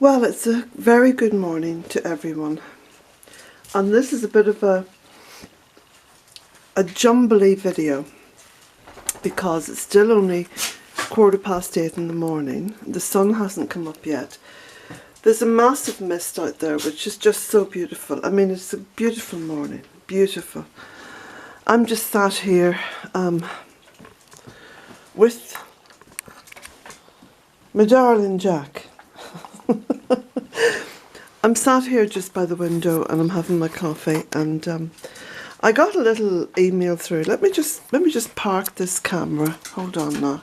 Well, it's a very good morning to everyone, and this is a bit of a jumbly video because it's still only 8:15 in the morning. The sun hasn't come up yet. There's a massive mist out there, which is just so beautiful. I mean, it's a beautiful morning, beautiful. I'm just sat here with my darling Jack. I'm sat here just by the window and I'm having my coffee, and I got a little email through. Let me just park this camera. Hold on now.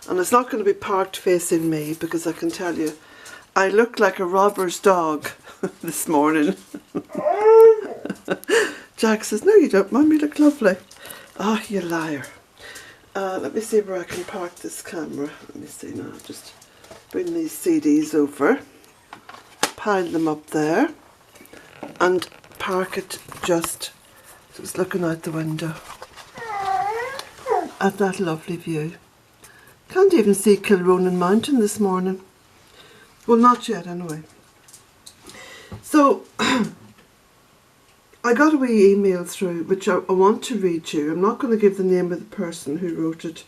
And it's not going to be parked facing me because I can tell you I look like a robber's dog this morning. Jack says, "No, you don't, Mum, you look lovely." Ah, oh, you liar. Let me see where I can park this camera. Let me see now. Just bring these CDs over, pile them up there, and park it just looking out the window at that lovely view. Can't even see Kilronan Mountain this morning. Well, not yet anyway. So I got a wee email through which I want to read you. I'm not going to give the name of the person who wrote it.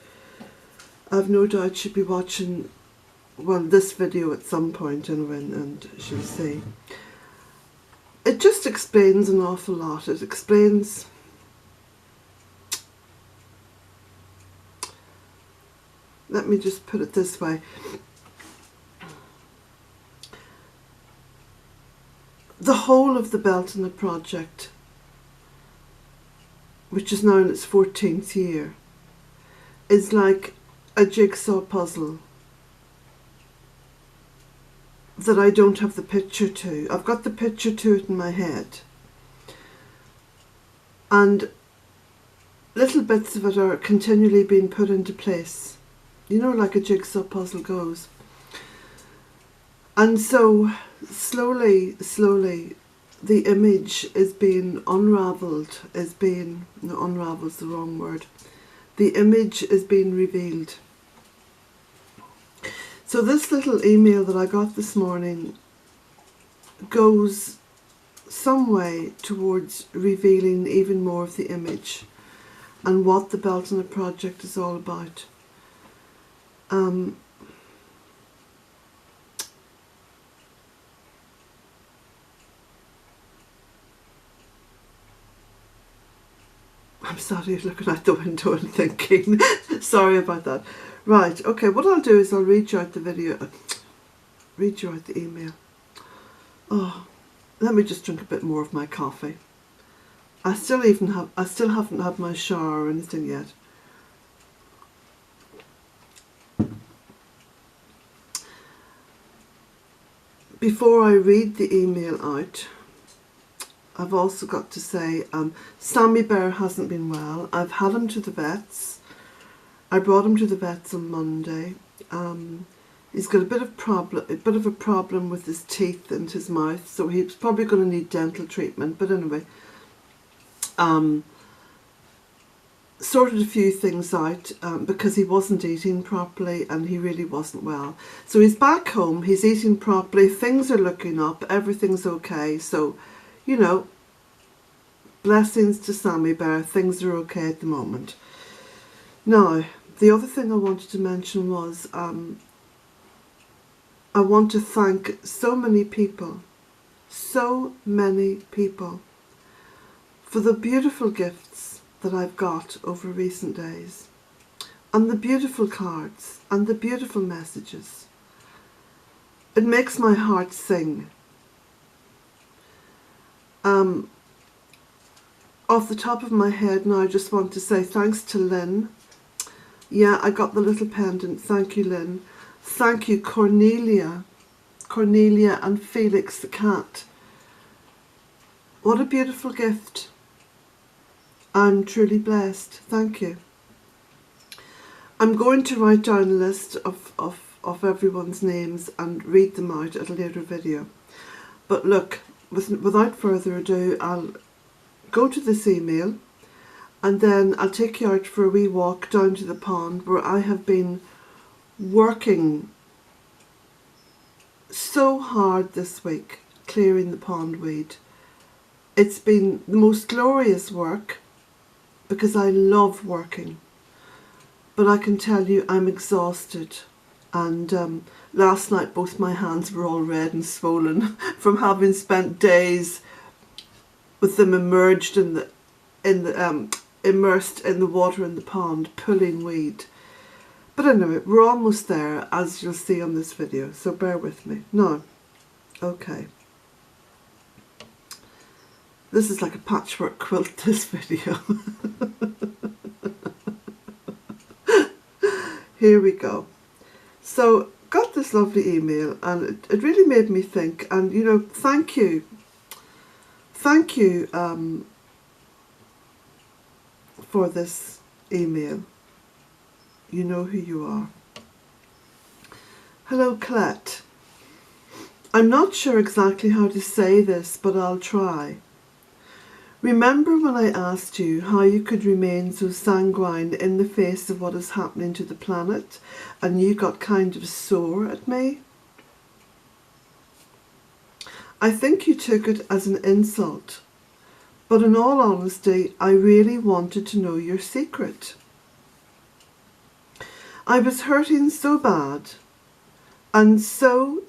I've no doubt she'll be watching, well, this video at some point anyway, and she'll see. It just explains an awful lot. It explains let me just put it this way. The whole of the Bealtaine project, which is now in its 14th year, is like a jigsaw puzzle that I don't have the picture to. I've got the picture to it in my head, and little bits of it are continually being put into place, you know, like a jigsaw puzzle goes. And so slowly the image is being unravelled, no, unravel's the wrong word. The image is being revealed. So this little email that I got this morning goes some way towards revealing even more of the image and what the Bealtaine project is all about. I'm sorry, looking out the window and thinking. Sorry about that. Right, okay, what I'll do is I'll read you out the video, read you out the email. Oh, let me just drink a bit more of my coffee. I still haven't had my shower or anything yet. Before I read the email out, I've also got to say, Sammy Bear hasn't been well. I've had him to the vets. I brought him to the vets on Monday. He's got a bit of a problem with his teeth and his mouth, so he's probably going to need dental treatment. But anyway, sorted a few things out because he wasn't eating properly and he really wasn't well. So he's back home. He's eating properly. Things are looking up. Everything's okay. So, you know, blessings to Sammy Bear. Things are okay at the moment. Now, the other thing I wanted to mention was I want to thank so many people for the beautiful gifts that I've got over recent days, and the beautiful cards and the beautiful messages. It makes my heart sing. Off the top of my head now, I just want to say thanks to Lynn. Yeah, I got the little pendant. Thank you, Lynn. Thank you, Cornelia and Felix the cat. What a beautiful gift. I'm truly blessed. Thank you. I'm going to write down a list of everyone's names and read them out at a later video. But look, without further ado, I'll go to this email and then I'll take you out for a wee walk down to the pond where I have been working so hard this week clearing the pondweed. It's been the most glorious work because I love working. But I can tell you I'm exhausted. And last night both my hands were all red and swollen from having spent days with them immersed in the water in the pond, pulling weed. But anyway, we're almost there, as you'll see on this video, so bear with me. Now, okay. This is like a patchwork quilt, this video. Here we go. So, got this lovely email, and it really made me think, and you know, thank you. Thank you for this email. You know who you are. Hello, Colette. I'm not sure exactly how to say this, but I'll try. Remember when I asked you how you could remain so sanguine in the face of what is happening to the planet, and you got kind of sore at me? I think you took it as an insult, but in all honesty, I really wanted to know your secret. I was hurting so bad, and so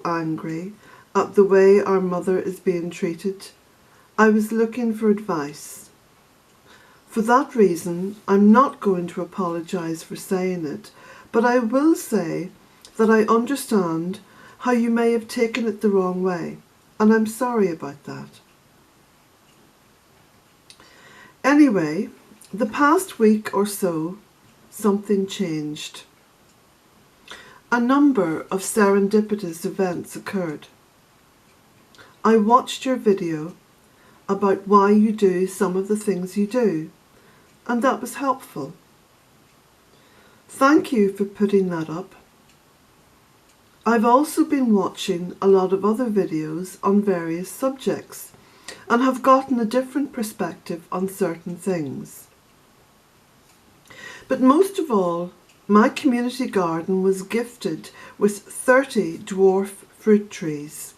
angry at the way our mother is being treated. I was looking for advice. For that reason, I'm not going to apologise for saying it, but I will say that I understand how you may have taken it the wrong way, and I'm sorry about that. Anyway, the past week or so, something changed. A number of serendipitous events occurred. I watched your video about why you do some of the things you do, and that was helpful. Thank you for putting that up. I've also been watching a lot of other videos on various subjects and have gotten a different perspective on certain things. But most of all, my community garden was gifted with 30 dwarf fruit trees.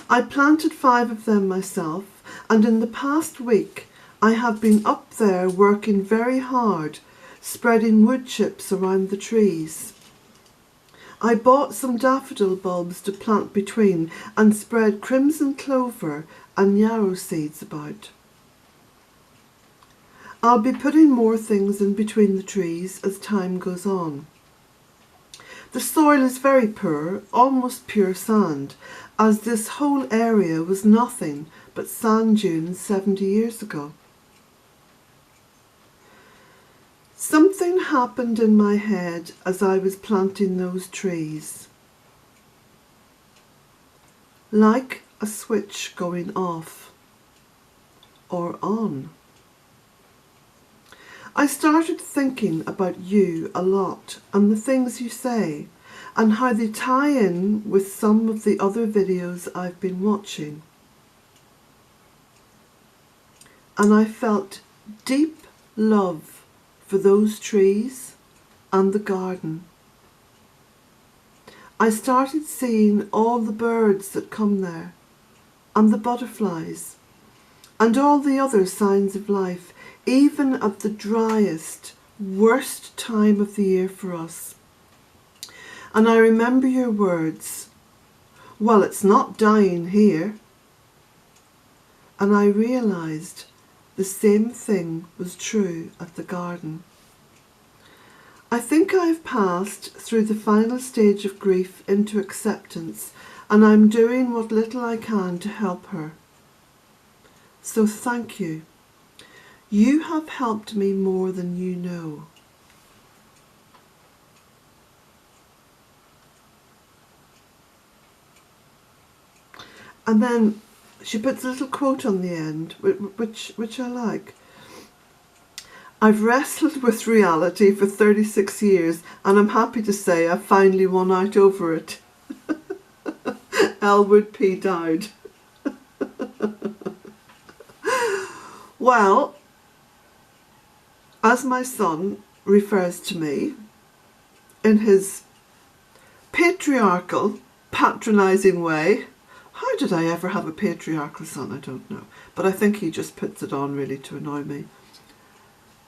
I planted 5 of them myself, and in the past week I have been up there working very hard, spreading wood chips around the trees. I bought some daffodil bulbs to plant between and spread crimson clover and yarrow seeds about. I'll be putting more things in between the trees as time goes on. The soil is very poor, almost pure sand, as this whole area was nothing but sand dunes 70 years ago. Something happened in my head as I was planting those trees. Like a switch going off or on. I started thinking about you a lot and the things you say and how they tie in with some of the other videos I've been watching. And I felt deep love for those trees and the garden. I started seeing all the birds that come there and the butterflies and all the other signs of life, even at the driest, worst time of the year for us. And I remember your words, well, it's not dying here. And I realised the same thing was true at the garden. I think I've passed through the final stage of grief into acceptance, and I'm doing what little I can to help her. So thank you. You have helped me more than you know. And then she puts a little quote on the end, which I like. I've wrestled with reality for 36 years, and I'm happy to say I've finally won out over it. Elwood P. Dowd. Well, as my son refers to me in his patriarchal patronising way. How did I ever have a patriarchal son? I don't know. But I think he just puts it on really to annoy me.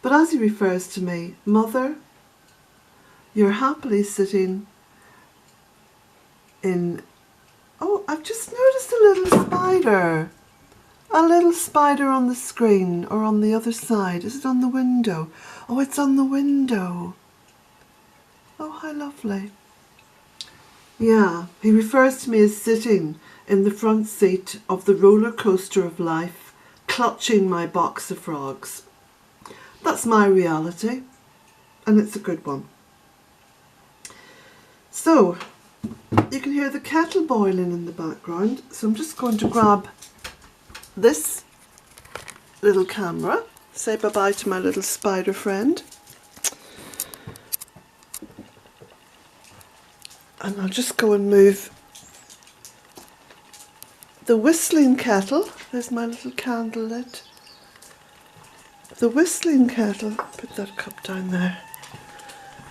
But as he refers to me, Mother, you're happily sitting in... Oh, I've just noticed a little spider. A little spider on the screen, or on the other side. Is it on the window? Oh, it's on the window. Oh, how lovely. Yeah, he refers to me as sitting in the front seat of the roller coaster of life, clutching my box of frogs. That's my reality, and it's a good one. So, you can hear the kettle boiling in the background, so I'm just going to grab this little camera, say bye-bye to my little spider friend. And I'll just go and move the whistling kettle. There's my little candle lit. The whistling kettle, put that cup down there.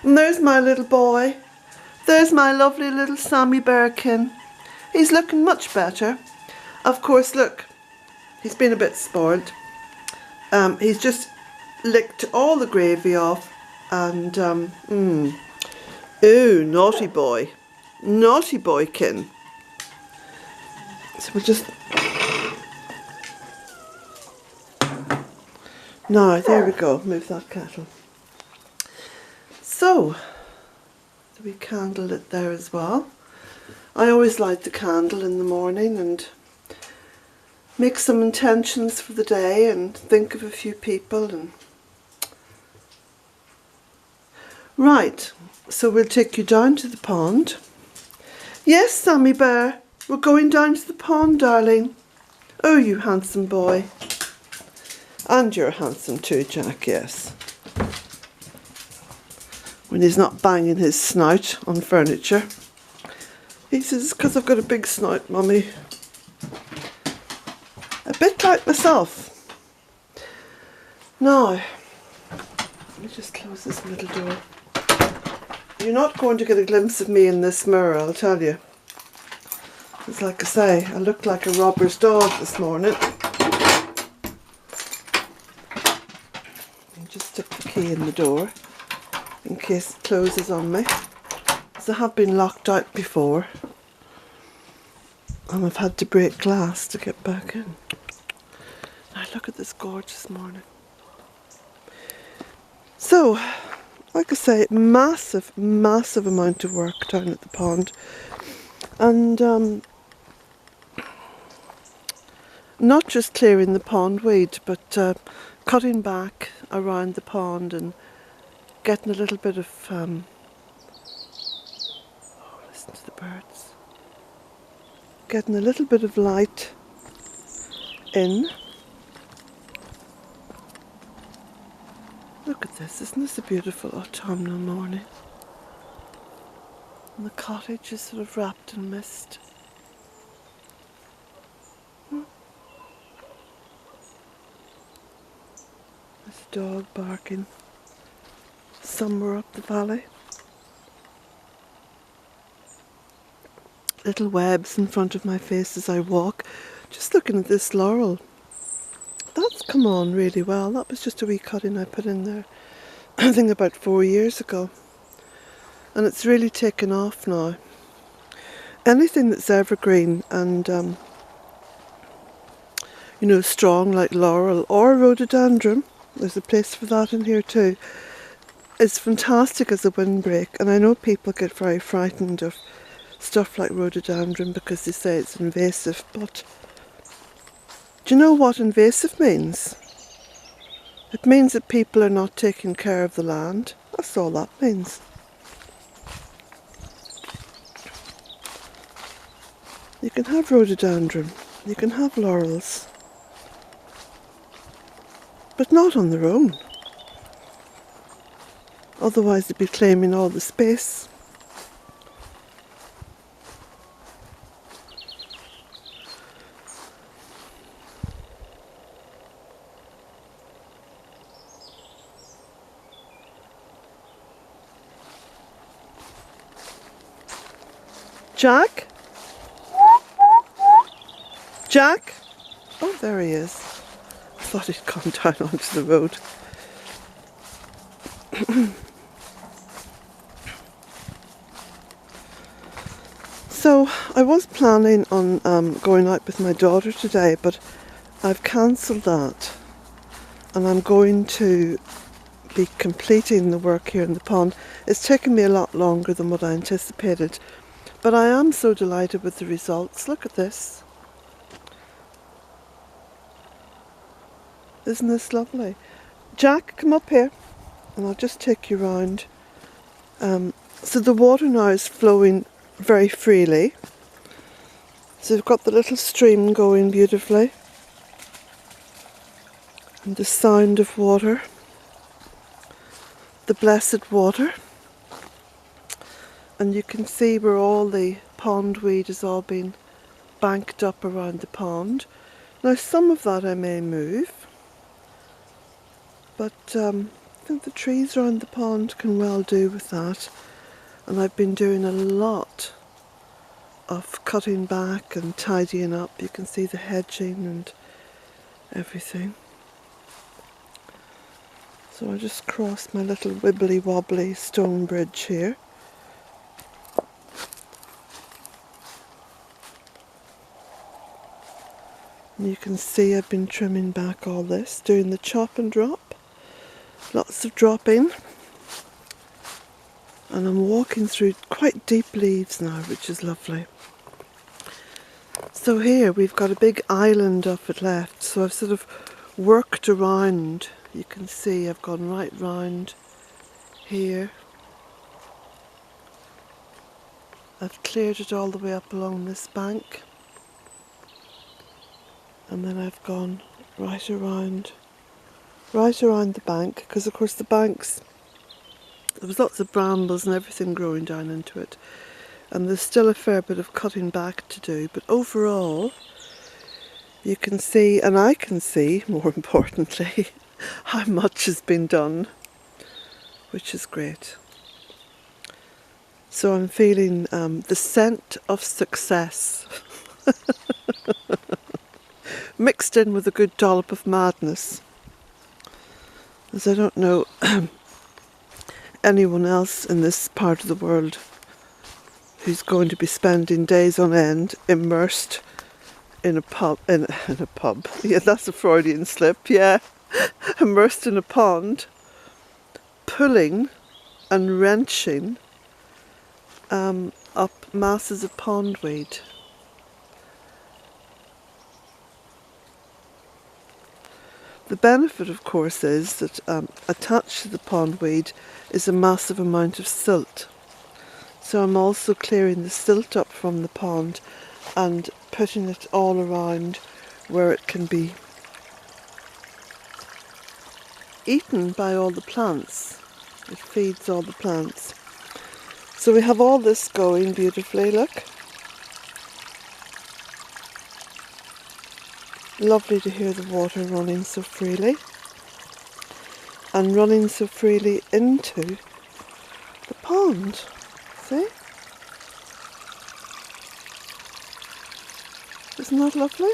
And there's my little boy. There's my lovely little Sammy Bearkin. He's looking much better. Of course, look, he's been a bit spoiled. He's just licked all the gravy off and, ooh, naughty boy. Naughty boykin. So we'll just... Now, there we go, move that kettle. So, the wee candle lit there as well. I always light the candle in the morning and make some intentions for the day and think of a few people. And right, so we'll take you down to the pond. Yes, Sammy Bear, we're going down to the pond, darling. Oh, you handsome boy. And you're handsome too, Jack, yes. When he's not banging his snout on furniture. He says, it's because I've got a big snout, Mummy. A bit like myself. Now, let me just close this middle door. You're not going to get a glimpse of me in this mirror, I'll tell you. It's like I say, I looked like a robber's dog this morning. I just stuck the key in the door in case it closes on me. Because I have been locked out before. And I've had to break glass to get back in. Now look at this gorgeous morning. So, like I say, massive, massive amount of work down at the pond. And not just clearing the pond weed, but cutting back around the pond and getting a little bit of, oh, listen to the birds. Getting a little bit of light in. Look at this, isn't this a beautiful autumnal morning? And the cottage is sort of wrapped in mist. There's a dog barking somewhere up the valley. Little webs in front of my face as I walk. Just looking at this laurel. That's come on really well. That was just a wee cutting I put in there, I think about 4 years ago. And it's really taken off now. Anything that's evergreen and, you know, strong like laurel or rhododendron, there's a place for that in here too, is fantastic as a windbreak. And I know people get very frightened of stuff like rhododendron because they say it's invasive, but do you know what invasive means? It means that people are not taking care of the land. That's all that means. You can have rhododendron, you can have laurels, but not on their own. Otherwise they'd be claiming all the space. Jack, Jack? Oh, there he is. I thought he'd gone down onto the road. So I was planning on going out with my daughter today, but I've cancelled that, and I'm going to be completing the work here in the pond. It's taken me a lot longer than what I anticipated, but I am so delighted with the results. Look at this. Isn't this lovely? Jack, come up here and I'll just take you round. So the water now is flowing very freely. So we've got the little stream going beautifully. And the sound of water. The blessed water. And you can see where all the pondweed has all been banked up around the pond. Now some of that I may move, but I think the trees around the pond can well do with that. And I've been doing a lot of cutting back and tidying up. You can see the hedging and everything. So I just crossed my little wibbly wobbly stone bridge here. And you can see I've been trimming back all this, doing the chop and drop. Lots of dropping. And I'm walking through quite deep leaves now, which is lovely. So here we've got a big island off it left, so I've sort of worked around. You can see I've gone right round here. I've cleared it all the way up along this bank. And then I've gone right around the bank, because of course the banks, there was lots of brambles and everything growing down into it, and there's still a fair bit of cutting back to do, but overall you can see, and I can see more importantly, how much has been done, which is great. So I'm feeling the scent of success mixed in with a good dollop of madness, as I don't know anyone else in this part of the world who's going to be spending days on end immersed in a pub, in a pub, yeah, that's a Freudian slip, yeah, immersed in a pond, pulling and wrenching up masses of pondweed. The benefit, of course, is that attached to the pondweed is a massive amount of silt. So I'm also clearing the silt up from the pond and putting it all around where it can be eaten by all the plants. It feeds all the plants. So we have all this going beautifully, look. Lovely to hear the water running so freely, and running so freely into the pond. See? Isn't that lovely?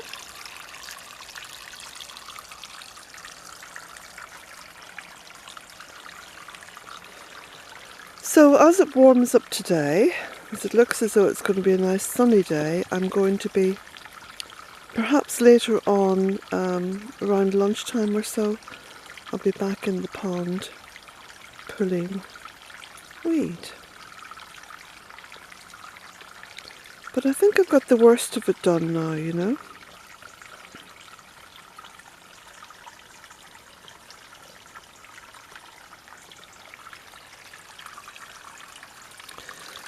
So as it warms up today, as it looks as though it's going to be a nice sunny day, I'm going to be perhaps later on, around lunchtime or so, I'll be back in the pond pulling weed. But I think I've got the worst of it done now, you know.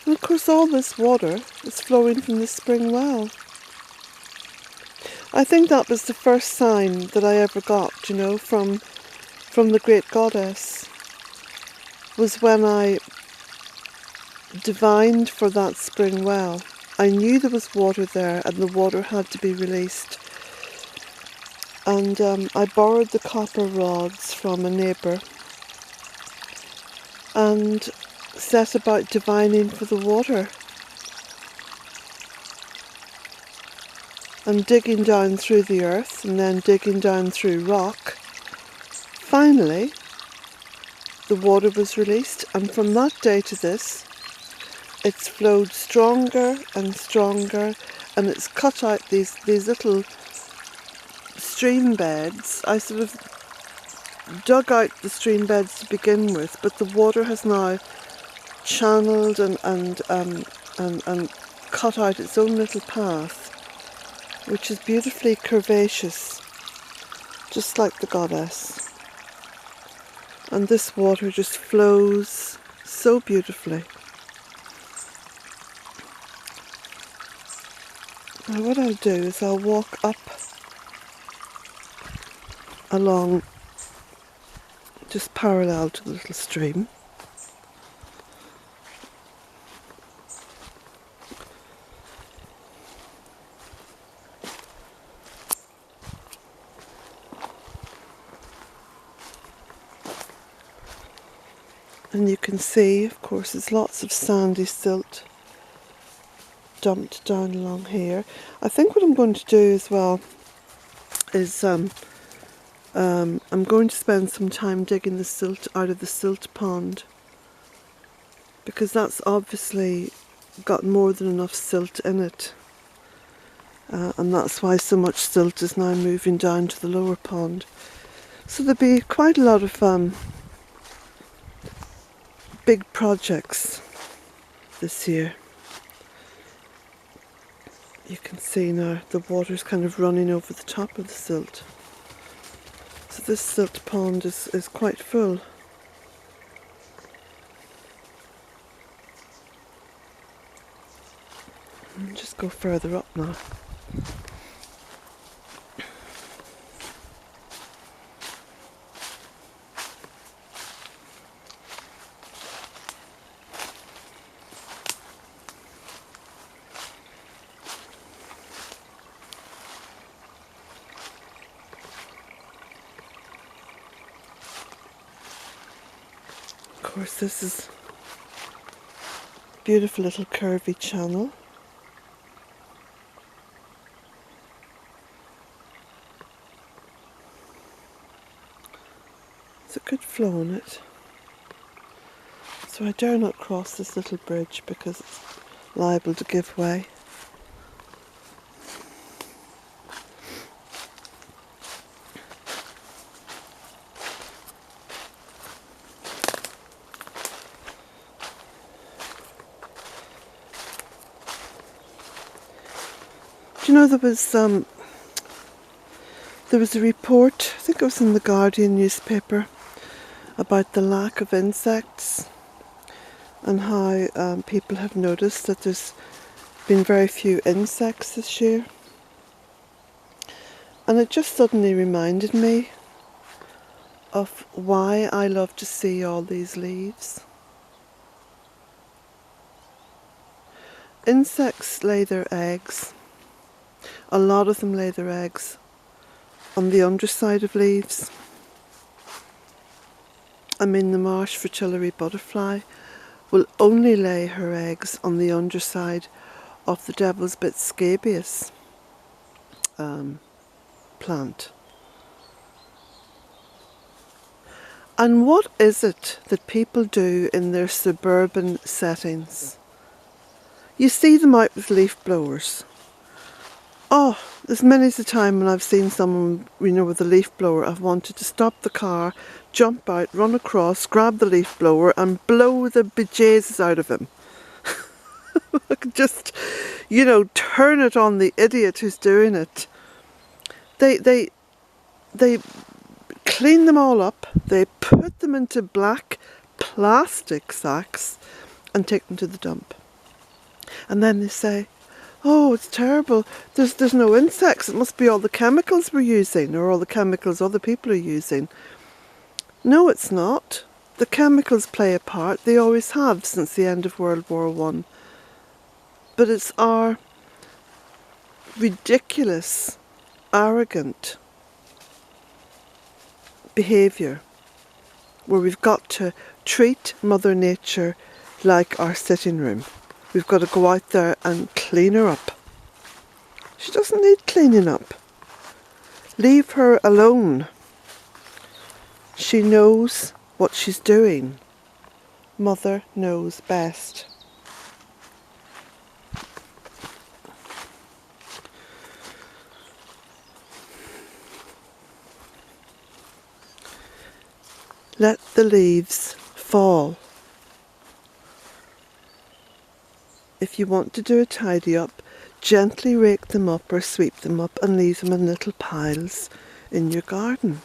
And of course all this water is flowing from the spring well. I think that was the first sign that I ever got, you know, from the great goddess, was when I divined for that spring well. I knew there was water there and the water had to be released. And I borrowed the copper rods from a neighbour and set about divining for the water. and digging down through the earth and then digging down through rock, finally the water was released, and from that day to this it's flowed stronger and stronger, and it's cut out these little stream beds. I sort of dug out the stream beds to begin with, but the water has now channeled and cut out its own little path, which is beautifully curvaceous, just like the goddess. And this water just flows so beautifully. Now what I'll do is I'll walk up along just parallel to the little stream. And you can see, of course, there's lots of sandy silt dumped down along here. I think what I'm going to do as well is I'm going to spend some time digging the silt out of the silt pond, because that's obviously got more than enough silt in it, and that's why so much silt is now moving down to the lower pond. So there'll be quite a lot of big projects this year. You can see now the water's kind of running over the top of the silt. So this silt pond is quite full. I'll just go further up now. Of course, this is a beautiful little curvy channel. There's a good flow on it. So I dare not cross this little bridge because it's liable to give way. Do you know there was a report, I think it was in the Guardian newspaper, about the lack of insects and how people have noticed that there's been very few insects this year. And it just suddenly reminded me of why I love to see all these leaves. Insects lay their eggs. A lot of them lay their eggs on the underside of leaves. I mean, the marsh fritillary butterfly will only lay her eggs on the underside of the devil's bit scabious plant. And what is it that people do in their suburban settings? You see them out with leaf blowers. Oh, there's many's a time when I've seen someone, with a leaf blower, I've wanted to stop the car, jump out, run across, grab the leaf blower and blow the bejesus out of him. Just, turn it on the idiot who's doing it. They clean them all up, they put them into black plastic sacks and take them to the dump. And then they say, oh, it's terrible, there's no insects, it must be all the chemicals we're using or all the chemicals other people are using. No, it's not. The chemicals play a part, they always have since the end of World War I. But it's our ridiculous, arrogant behaviour where we've got to treat Mother Nature like our sitting room. We've got to go out there and clean her up. She doesn't need cleaning up. Leave her alone. She knows what she's doing. Mother knows best. Let the leaves fall. If you want to do a tidy up, gently rake them up or sweep them up and leave them in little piles in your garden.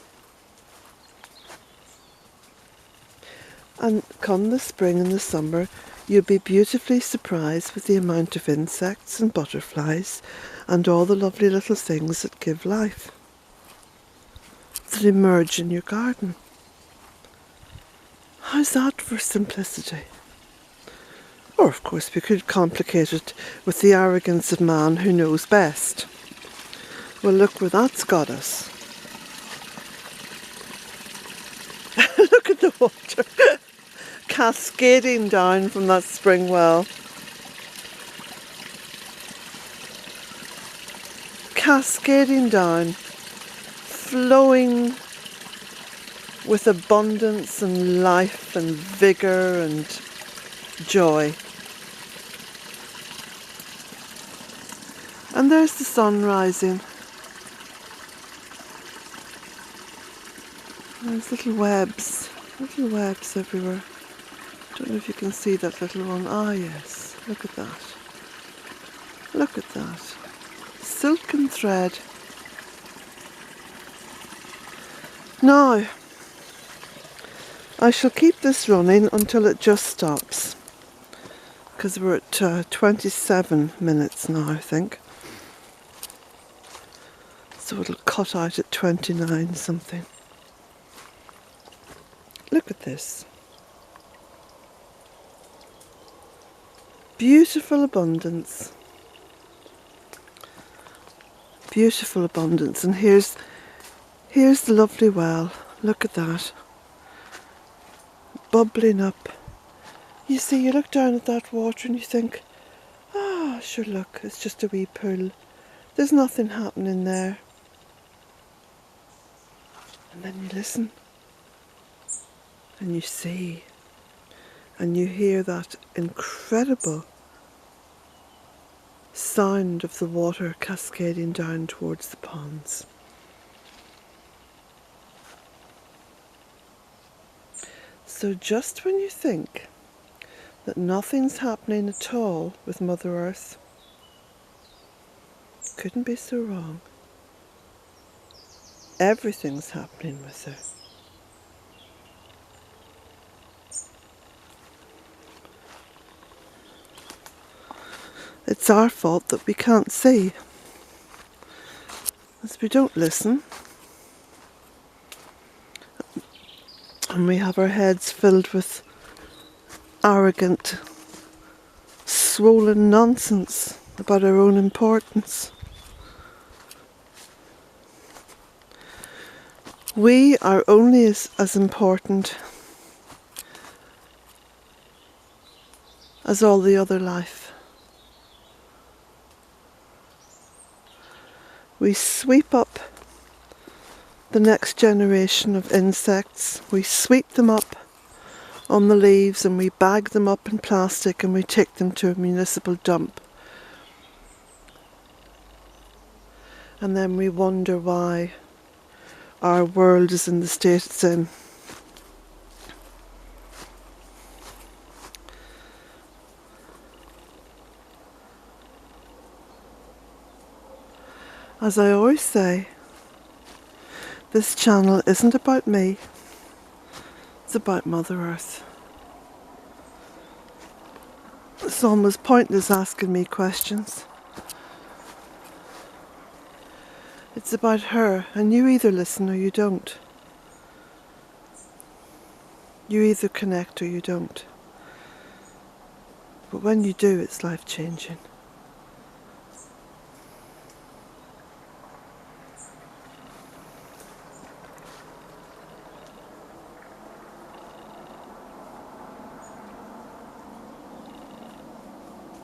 And come the spring and the summer, you'll be beautifully surprised with the amount of insects and butterflies and all the lovely little things that give life, that emerge in your garden. How's that for simplicity? Or of course we could complicate it with the arrogance of man who knows best. Well, look where that's got us. Look at the water cascading down from that spring well. Cascading down, flowing with abundance and life and vigour and joy. And there's the sun rising. There's little webs everywhere. Don't know if you can see that little one. Ah yes, look at that. Look at that. Silken thread. Now, I shall keep this running until it just stops, because we're at 27 minutes now, I think. So it'll cut out at 29 something. Look at this. Beautiful abundance. Beautiful abundance. And here's the lovely well. Look at that. Bubbling up. You see, you look down at that water and you think, ah, sure, look, it's just a wee pool. There's nothing happening there. And then you listen. And you see. And you hear that incredible sound of the water cascading down towards the ponds. So just when you think that nothing's happening at all with Mother Earth, couldn't be so wrong. Everything's happening with her. It's our fault that we can't see, as we don't listen, and we have our heads filled with arrogant, swollen nonsense about our own importance. We are only as important as all the other life. We sweep up the next generation of insects, we sweep them up on the leaves and we bag them up in plastic and we take them to a municipal dump. And then we wonder why our world is in the state it's in. As I always say, this channel isn't about me, it's about Mother Earth. It's almost pointless asking me questions. It's about her, and you either listen or you don't. You either connect or you don't. But when you do, it's life-changing.